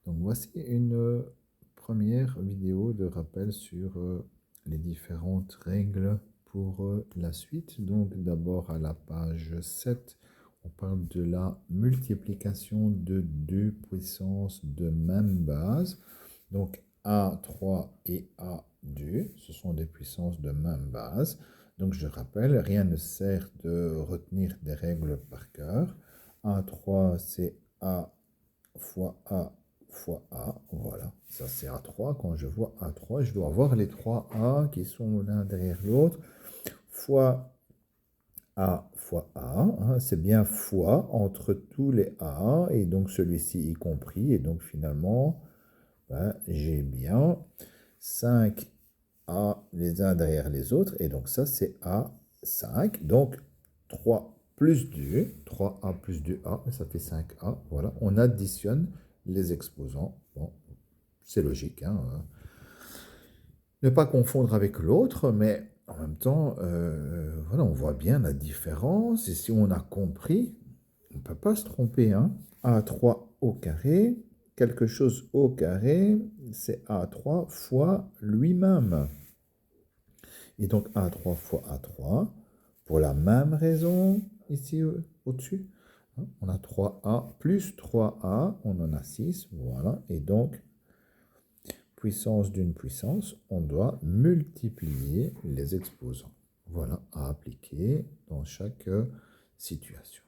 Donc voici une première vidéo de rappel sur les différentes règles pour la suite. Donc d'abord à la page 7, on parle de la multiplication de deux puissances de même base. Donc A3 et A2, ce sont des puissances de même base. Donc je rappelle, rien ne sert de retenir des règles par cœur. A3, c'est A fois A fois A, voilà, ça c'est A3. Quand je vois A3, je dois avoir les trois A qui sont l'un derrière l'autre, fois A fois A, hein, c'est bien fois entre tous les A, et donc celui-ci y compris, et donc finalement, ben, j'ai bien 5 A les uns derrière les autres, et donc ça c'est A5, donc 3 plus 2, 3A plus 2A, ça fait 5A, voilà, on additionne les exposants, bon, c'est logique, hein, ne pas confondre avec l'autre, mais en même temps, voilà, on voit bien la différence, et si on a compris, on ne peut pas se tromper, hein. A3 au carré, quelque chose au carré, c'est A3 fois lui-même. Et donc A3 fois A3, pour la même raison, ici au-dessus. Hein, on a 3A plus 3A, on en a 6, voilà. Et donc, puissance d'une puissance, on doit multiplier les exposants. Voilà, à appliquer dans chaque situation.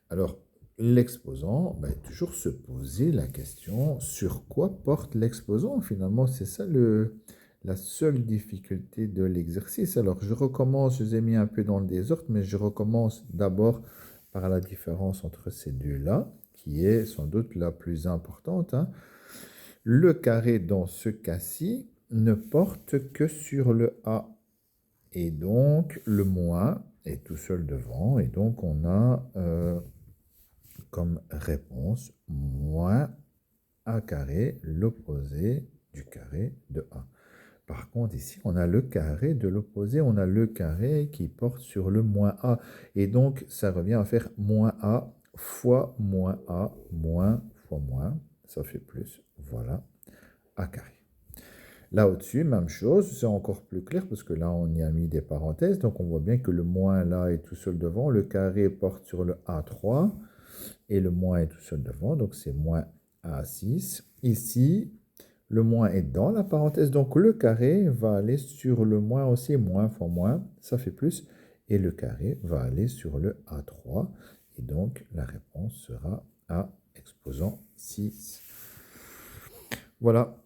Alors, l'exposant, ben, toujours se poser la question sur quoi porte l'exposant. Finalement, c'est ça la seule difficulté de l'exercice. Alors, je recommence, je vous ai mis un peu dans le désordre, mais je recommence d'abord par la différence entre ces deux-là, qui est sans doute la plus importante, hein. Le carré dans ce cas-ci ne porte que sur le A. Et donc, le moins est tout seul devant. Et donc, on a comme réponse moins A carré, l'opposé du carré de A. Par contre, ici, on a le carré de l'opposé, on a le carré qui porte sur le moins A. Et donc, ça revient à faire moins A fois moins A, moins fois moins, ça fait plus, voilà, A carré. Là au-dessus, même chose, c'est encore plus clair parce que là, on y a mis des parenthèses. Donc, on voit bien que le moins là est tout seul devant. Le carré porte sur le A3 et le moins est tout seul devant. Donc, c'est moins A6. Ici, le moins est dans la parenthèse. Donc, le carré va aller sur le moins aussi. Moins fois moins, ça fait plus. Et le carré va aller sur le A3. Et donc, la réponse sera A exposant 6. Voilà.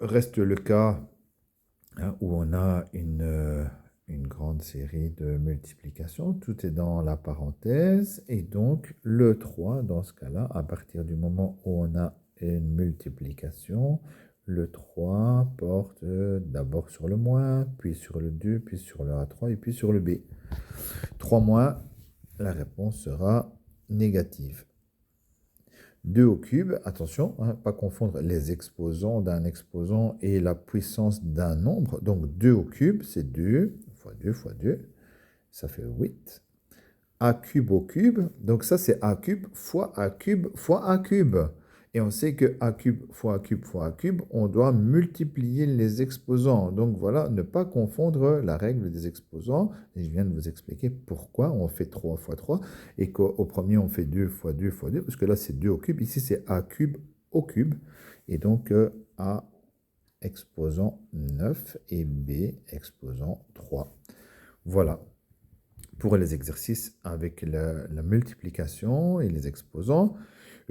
Reste le cas, hein, où on a une grande série de multiplications. Tout est dans la parenthèse. Et donc, le 3, dans ce cas-là, à partir du moment où on a une multiplication, le 3 porte d'abord sur le moins, puis sur le 2, puis sur le A3 et puis sur le B. 3 moins, la réponse sera négative. 2 au cube, attention, hein, pas confondre les exposants d'un exposant et la puissance d'un nombre. Donc 2 au cube, c'est 2 fois 2 fois 2, ça fait 8. A cube au cube, donc ça c'est A cube fois A cube fois A cube. Et on sait que A cube fois A cube fois A cube, on doit multiplier les exposants. Donc voilà, ne pas confondre la règle des exposants. Et je viens de vous expliquer pourquoi on fait 3 fois 3 et qu'au premier on fait 2 fois 2 fois 2, parce que là c'est 2 au cube, ici c'est A cube au cube. Et donc A exposant 9 et B exposant 3. Voilà pour les exercices avec la multiplication et les exposants.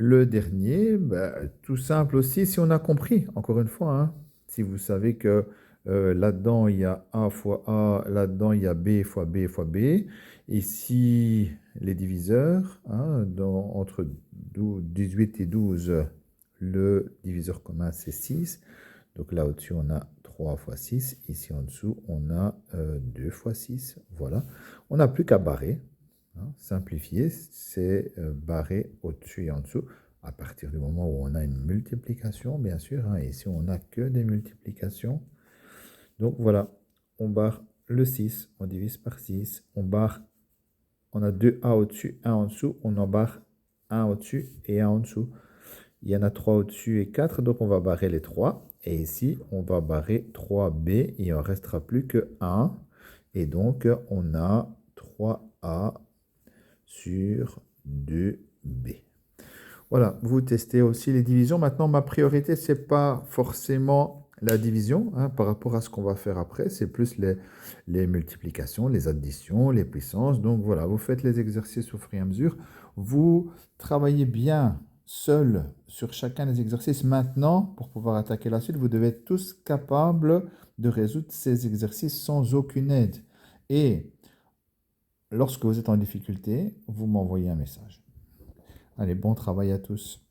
Le dernier, ben, tout simple aussi, si on a compris, encore une fois, hein, si vous savez que là-dedans, il y a A fois A, là-dedans, il y a B fois B fois B. Ici, les diviseurs, hein, entre 18 et 12, le diviseur commun, c'est 6. Donc là au-dessus, on a 3 fois 6. Ici en dessous, on a 2 fois 6. Voilà. On n'a plus qu'à barrer, hein. Simplifier, c'est barrer au-dessus et en dessous à partir du moment où on a une multiplication, bien sûr, hein. Ici, on n'a que des multiplications. Donc voilà, on barre le 6, on divise par 6. On barre, on a 2A au-dessus, 1 en dessous. On en barre 1 au-dessus et 1 en dessous. Il y en a 3 au-dessus et 4, donc on va barrer les 3. Et ici, on va barrer 3B et il ne restera plus que 1. Et donc, on a 3A sur 2B. Voilà, vous testez aussi les divisions. Maintenant, ma priorité, ce n'est pas forcément la division hein, par rapport à ce qu'on va faire après. C'est plus les multiplications, les additions, les puissances. Donc voilà, vous faites les exercices au fur et à mesure. Vous travaillez bien seul sur chacun des exercices. Maintenant, pour pouvoir attaquer la suite, vous devez être tous capables de résoudre ces exercices sans aucune aide. Et lorsque vous êtes en difficulté, vous m'envoyez un message. Allez, bon travail à tous.